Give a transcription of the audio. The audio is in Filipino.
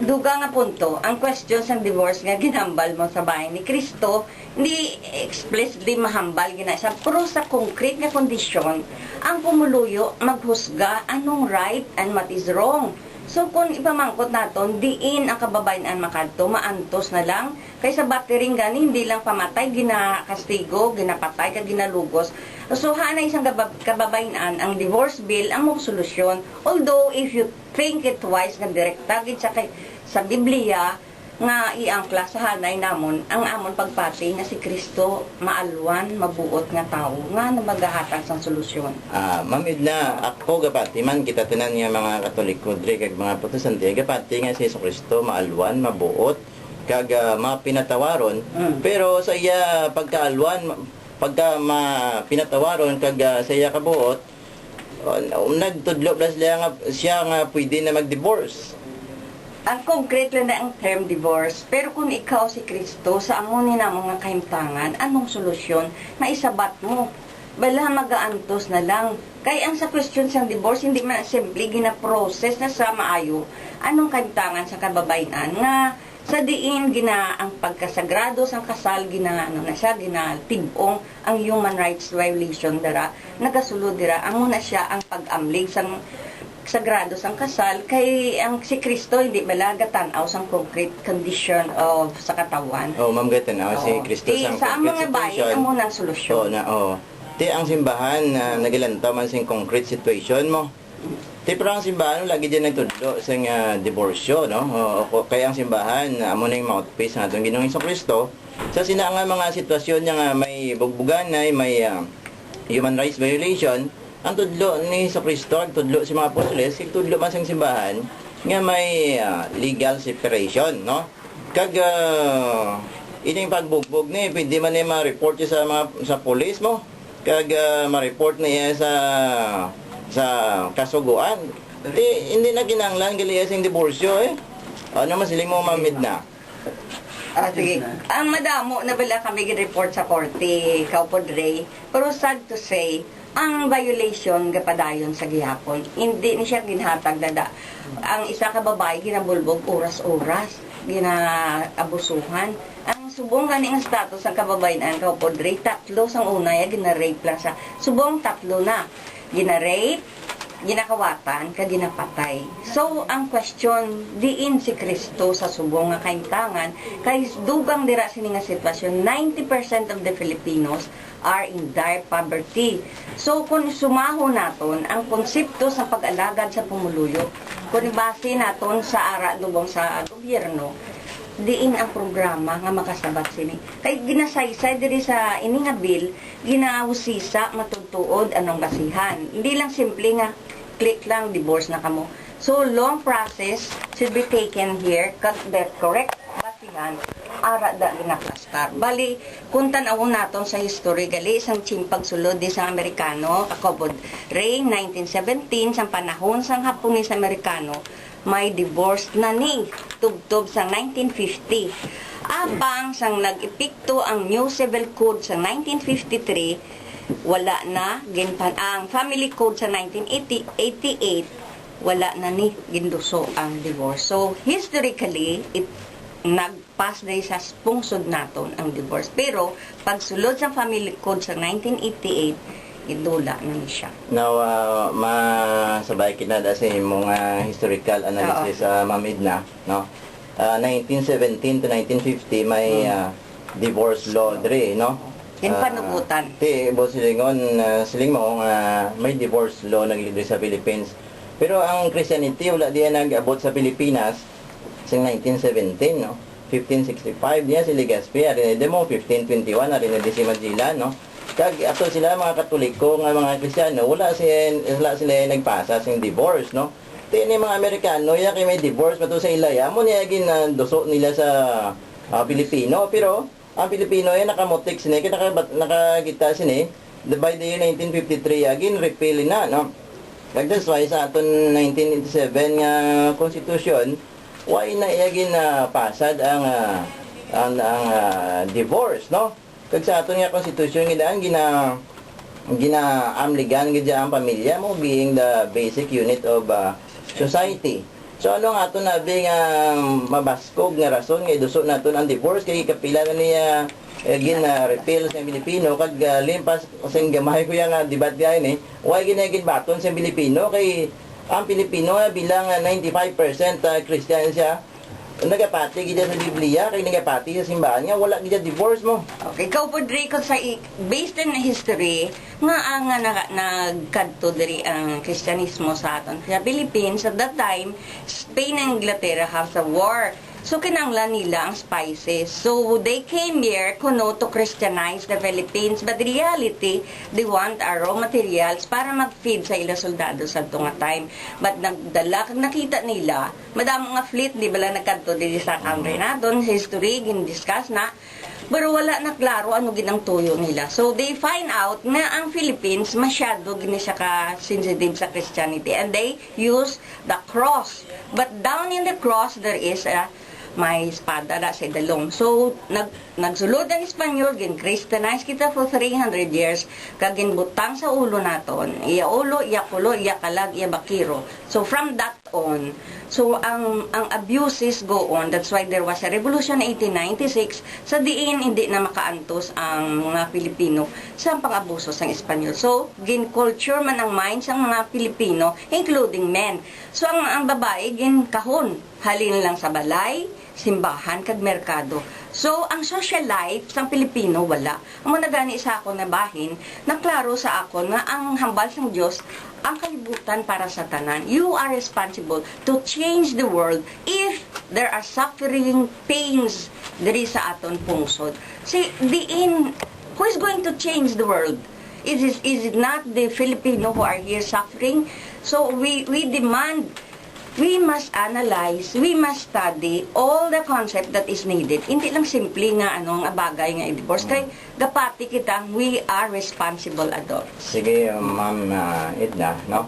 duga nga punto, ang question sa divorce nga ginambal mo sa bahay ni Kristo, hindi explicitly mahambal gina siya, pero sa concrete nga kondisyon, ang pumuluyo maghusga anong right and what is wrong. So kung ipamangkot naton, diin ang kababayan makadto, maantos na lang, kaysa battering gani, hindi lang pamatay, ginakastigo, ginapatay, ginalugos. So hana isang kababayan ang divorce bill, ang mong solusyon. Although if you think it twice, nga direkta gid sa Biblia, nga iangkla sa hanay namon ang amon pagpati nga si Kristo maalwan mabuot nga tawo nga namagahatag sang solusyon. Ma'am Edna, ako gapati man kita tanan nga mga Katoliko dre kag mga Protestante gapati nga si Kristo maalwan mabuot kag mapinatawaron. Pero sa iya pagkaalwan pagka mapinatawaron kag sa iya kabuot nagtudlo plus siya nga pwede na mag-divorce. Ang concrete lang na ang term divorce, pero kung ikaw si Kristo, sa amo ni na mga kahimtangan, anong solusyon na isabat mo? Bala magaantos na lang. Kaya ang sa question sa divorce, hindi man simple gina-process na sa maayo. Anong kahimtangan sa kababayan nga sa diin gina ang pagkasagrado sang kasal gina na siya gina tibong ang human rights violation dara nagasulod dira amo na siya ang pag-amlig sang sagrado sang kasal kay ang si Kristo hindi bala gatanaw sang concrete condition of sa katawan. Ma'am gatanaw si Kristo sang sa among nga bayan amo nang solusyon. Ti ang simbahan nagilantaw man sing concrete situation mo. Ti pero ang simbahan lagi diyan nagtudlo sang diborsyo no. Kaya ang simbahan amo na yung mouthpiece ng atong Ginoong Kristo sa sina nga mga sitwasyon nga may bugbugan may human rights violation. Ang tudlo ni Kristo, ang tudlo si mga apostoles, ang tudlo man sang simbahan nga may legal separation, no? Kag ining pagbugbog ni pwede man ni ma-report sa sa police mo. Kag ma-report niya sa kasuguan. Hindi na kinahanglan gali sing diborsyo Ano masiling mo mamid na? Sige. Ang madamo na bala kami gi-report sa korte, Kaupodre, pero sad to say, ang violation gapadayon sa gihapon hindi ni siya ginhatag dada ang isa ka babae ginabulbog oras-oras ginaabusuhan ang subong gani ang status ng kababayan Kaupodre tatlo sang una gina-rape lang sa subong tatlo na gina-rape ginakawatan ka ginapatay. So ang question diin si Kristo sa subong nga kahimtangan kay dugang dira sini nga sitwasyon 90% of the Filipinos are in dire poverty. So kung sumaho naton ang konsepto sa pag-alagad sa pumuluyo kung ibase naton sa ara dubong sa gobyerno diin ang programa nga makasabat sini. Kay ginasaysay diri sa ini nga bill, ginahusisa matutuod anong basihan. Hindi lang simple nga click lang divorce na kamo. So long process should be taken here cut the correct basihan ara da ginaklastar. Bali kung tan-awon naton sa history gali isang pagsulod di sa Amerikano kakobod Ray 1917 sang panahon sang Hapones Amerikano may divorce na ni tubtob sa 1950. Apang sang nag-epekto ang New Civil Code sa 1953, wala na ginpan ang Family Code sa 1988, wala na ni ginduso ang divorce. So historically nagpass dahil sa pungsod naton ang divorce. Pero pagsulod sa Family Code sa 1988 idula na ni siya. Now, masabay kinada sa mga historical analysis sa Ma'am Edna, no? 1917 to 1950 may divorce law dre, no? Yan panugutan. Boss Silingon, siling mo may divorce law naglidre sa Philippines. Pero ang Christianity wala diyan nag-abot sa Pilipinas sa 1917, no? 1565 diya si Legazpi, ari na mo 1521 ari na si Magilla, no? Kag ato sila mga Katoliko nga mga Kristiyano wala sila nagpasa sing divorce, no? Tini mga Amerikano ya kay may divorce pato sa ilaya mo niya duso nila sa Pilipino, pero ang Pilipino ay nakamotik sini kay nakagita sini by the year 1953 again repeal na, no? Kag that's why sa aton 1987 nga constitution why na again pasad ang divorce, no? Kag sa aton nga constitution ginaamligan gid ang pamilya mo being the basic unit of society. So ano nga ito na nga mabaskog nga rason nga iduso naton ang divorce kay kapila na niya repeal sa Pilipino kag limpas kasing gamay ko nga debat gayon why ginagin baton sa Pilipino kay ang Pilipino bilang 95% Christian siya nagapati gid sa Biblia kay nagapati sa simbahan nga wala gid divorce mo. Okay, ikaw po diri ko sa based on history nga ang nagkadto diri ang Kristyanismo sa aton sa Philippines at that time Spain and Inglaterra have a war. So kinanglan nila ang spices. So they came here kuno to Christianize the Philippines but in reality they want our raw materials para mag-feed sa ila soldado sa nga time. But nagdala nakita nila madamo nga fleet di bala nagkadto diri sa country naton history gin-discuss na pero wala na klaro ano ginang tuyo nila. So they find out na ang Philippines masyado gini siya ka sensitive sa Christianity and they use the cross. But down in the cross there is may espada na sa dalong. So, nagsulod ang Espanyol, gin-Christianize kita for 300 years, kaginbutang sa ulo naton, iya ulo, iya kulo, iya kalag, iya bakiro. So, from that on, so, ang abuses go on. That's why there was a revolution in 1896, sa diin, hindi na makaantos ang mga Pilipino sa pang-abuso sa Espanyol. So, gin-culture man ang minds ang mga Pilipino, including men. So, ang babae, gin-kahon, halin lang sa balay, simbahan, kag merkado. So, ang social life sa Pilipino, wala. Ang managani sa ako na bahin, naklaro sa ako na ang hambal ng Diyos, ang kalibutan para sa tanan. You are responsible to change the world if there are suffering, pains, diri sa aton pungsod. See, who is going to change the world? Is it not the Filipino who are here suffering? So, we demand. We must analyze, we must study all the concept that is needed. Hindi lang simple nga anong bagay nga i-divorce. Kaya gapati kita, we are responsible adults. Sige, Ma'am Edna, no?